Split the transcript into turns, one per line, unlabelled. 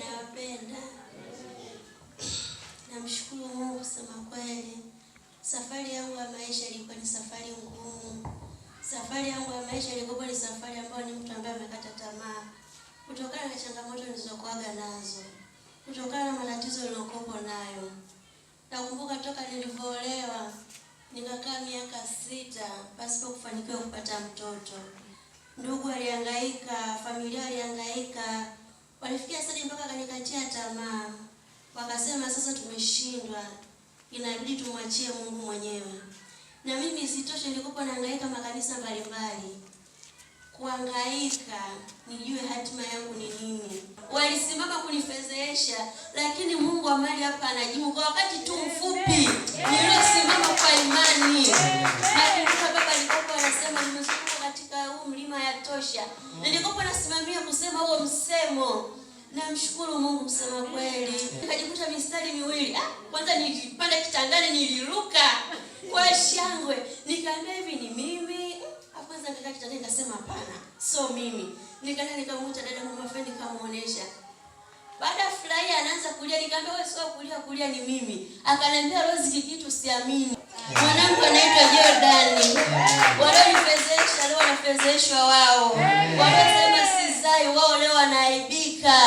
Nawapenda. Namshukuru Mungu kusema kweli. Safari yangu ya maisha ilikuwa ni safari ngumu. Safari yangu ya maisha ilikuwa ni safari ambayo ni mtu ambaye amekata tamaa. Kutokana na changamoto nilizokuaga nazo. Kutokana na matatizo niliyokuwa nayo. Nakumbuka toka nilipoolewa nikakaa miaka 6 pasipo kufanikiwa kupata mtoto. Ndugu alihangaika, familia alihangaika. Walifikia sasa mpaka kanikatia tamaa. Wakasema sasa tumeshindwa. Inabidi tumwachie Mungu mwenyewe. Na mimi isitoshe nilikuwa nahangaika makanisa mbalimbali. Kuhangaika nijue hatima yangu ni nini. Walisimama kunifedhesha, lakini Mungu wa mali hapa anajibu kwa wakati tu mfupi. Niliosimama kwa imani. Nakumbuka baba alikuwa anasema nimezunguka katika huu mlima ya tosha. Nilikuwa nasimamia kusema huo msemo. Namshukuru Mungu kusema kweli. Nikajikuta mistari miwili. Kwanza nilipanda kitandani niliruka kwa shangwe. Nikaambia hivi ni mimi. Kwanza nikakaa kitandani nikasema hapana, sio mimi. Nikaenda nikamuita dada mama fulani nikamuonesha. Baada ya furaha anaanza kulia, nikamwambia wewe sio kulia ni mimi. Akaniambia Rose kitu siamini. Mwanangu anaitwa Jordan. Walionifezesha leo wanafezeshwa wao. Wanasema sizai wao leo wanaaibika.